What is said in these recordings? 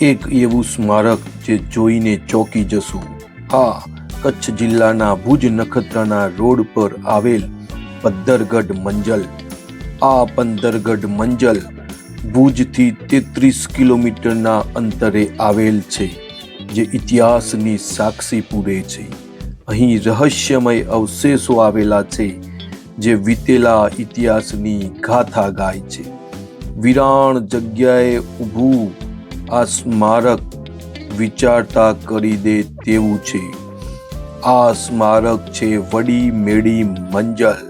એક એવું સ્મારક જે જોઈને ચોંકી જશું. હા, કચ્છ જિલ્લાના ભુજ નખત્રાણા રોડ પર આવેલ પદ્ધરગઢ મંજલ. આ પદ્ધરગઢ મંજલ ભુજથી 33 કિલોમીટરના અંતરે આવેલ છે, જે ઇતિહાસની સાક્ષી પૂરે છે. અહીં રહસ્યમય અવશેષો આવેલા છે, જે વીતેલા ઇતિહાસની ગાથા ગાય છે. વિરાણ જગ્યાએ ઊભું આ સ્મારક વિચારતા કરી દે તેવું છે. આ સ્મારક છે વડી મેડી મંજલ,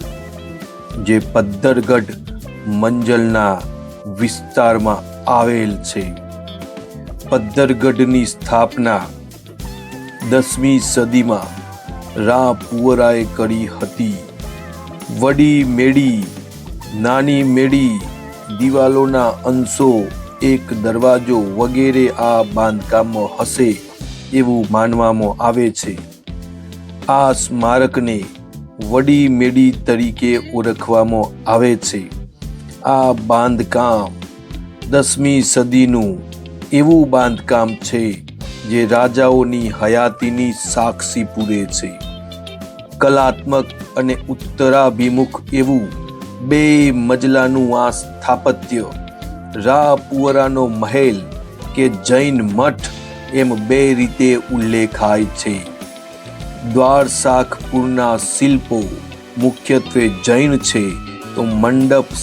જે પદ્ધરગઢ મંજલના વિસ્તારમાં આવેલ છે. પદ્ધરગઢની સ્થાપના 10મી સદીમાં રા પુવરાએ કરી હતી. વડી મેડી, નાની મેડી, દિવાલોના અંશો, એક દરવાજો વગેરે આ બાંધકામમાં હશે એવું માનવામાં આવે છે. આ સ્મારકને વડી મેડી તરીકે ઓળખવામાં આવે છે. આ બાંધકામ 10મી સદીનું એવું બાંધકામ છે જે રાજાઓની હયાતીની સાક્ષી પૂરે છે. કલાત્મક અને ઉત્તરાભિમુખ એવું 2 મજલાનું આ સ્થાપત્ય રા પુવરાનો મહેલ કે જૈન મઠ એમ 2 રીતે ઉલ્લેખાય છે. દ્વારસાખપુરના શિલ્પો મુખ્યત્વે જૈન છે, તો મંડપ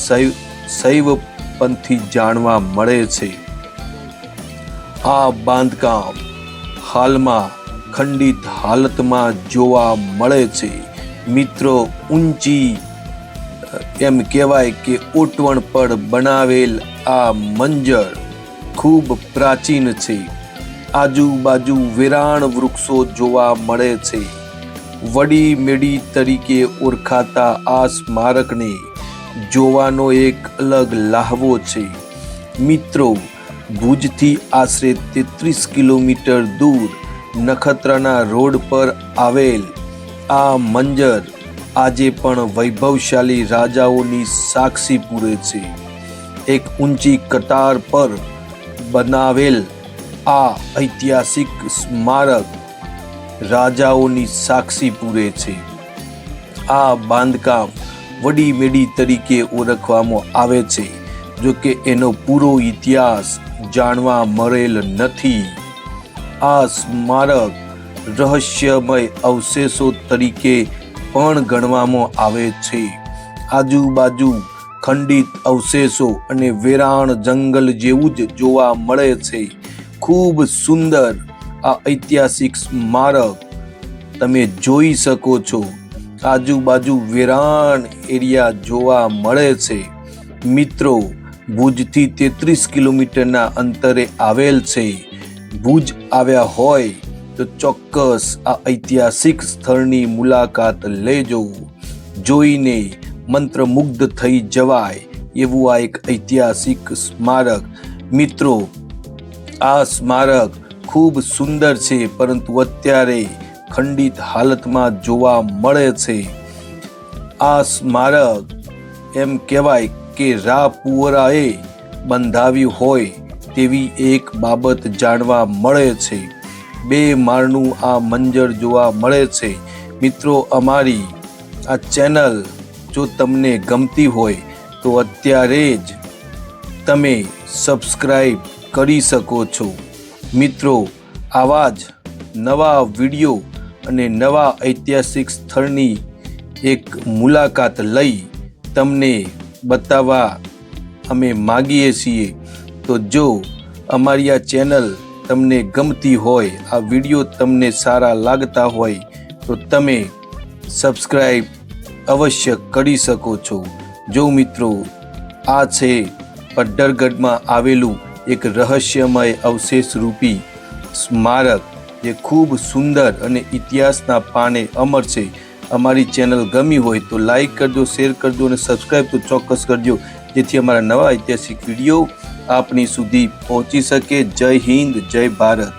શૈવ પંથી જાણવા મળે છે. આ બાંધકામ હાલમાં ખંડિત હાલતમાં જોવા મળે છે. મિત્રો, ઊંચી એમ કહેવાય કે ઓટવણ પર બનાવેલ આ મંજર ખૂબ પ્રાચીન છે. આજુબાજુ વેરાણ વૃક્ષો જોવા મળે છે. વડી મેડી તરીકે ઓળખાતા આ સ્મારકને જોવાનો એક અલગ લહાવો છે. મિત્રો, ભુજથી આશરે 33 કિલોમીટર દૂર નખત્રાણા રોડ પર આવેલ આ મંજર આજે પણ વૈભવશાળી રાજાઓની સાક્ષી પૂરે છે. એક ઊંચી કતાર પર બનાવેલ આ ઐતિહાસિક સ્મારક રાજાઓની સાક્ષી પૂરે છે. આ બાંધકામ વડી મેડી તરીકે ઓળખવામાં આવે છે, જો કે એનો પૂરો ઇતિહાસ જાણવા મળેલ નથી. આ સ્મારક રહસ્યમય અવશેષો તરીકે પણ ગણવામાં આવે છે. આજુબાજુ ખંડિત અવશેષો અને વેરાણ જંગલ જેવું જ જોવા મળે છે. ખૂબ સુંદર આ ઐતિહાસિક સ્મારક તમે જોઈ શકો છો. આજુબાજુ વેરાણ એરિયા જોવા મળે છે. મિત્રો, ભુજથી 33 કિલોમીટરના અંતરે આવેલ છે. ભુજ આવ્યા હોય તો ચોક્કસ આ ઐતિહાસિક સ્થળની મુલાકાત લેજો. જોઈને મંત્રમુગ્ધ થઈ જવાય એવું આ એક ઐતિહાસિક સ્મારક. મિત્રો, આ સ્મારક ખૂબ સુંદર છે, પરંતુ અત્યારે ખંડિત હાલતમાં જોવા મળે છે. આ સ્મારક એમ કહેવાય કે રા પુવરાએ બંધાવ્યું હોય તેવી એક બાબત જાણવા મળે છે. 2 માળનું આ મંજર જોવા મળે છે. મિત્રો, અમારી આ ચેનલ જો તમને ગમતી હોય તો અત્યારે જ તમે સબસ્ક્રાઈબ કરી શકો છો. મિત્રો, આવા જ નવા વિડીયો અને નવા ઐતિહાસિક સ્થળની એક મુલાકાત લઈ તમને બતાવવા અમે માગીએ છીએ. તો જો અમારી આ ચેનલ તમને ગમતી હોય, આ વિડીયો તમને સારા લાગતા હોય, તો તમે સબસ્ક્રાઈબ અવશ્ય કરી શકો છો. જો મિત્રો, આ છે પદ્ધરગઢમાં આવેલું એક રહસ્યમય અવશેષ રૂપી સ્મારક, જે ખૂબ સુંદર અને ઇતિહાસના પાને અમર છે. અમારી ચેનલ ગમી હોય તો લાઈક કરજો, શેર કરજો અને સબસ્ક્રાઈબ તો ચોક્કસ કરજો, જેથી અમારા નવા ઐતિહાસિક વિડીયો આપની સુધી પહોંચી શકે. જય હિન્દ, જય ભારત.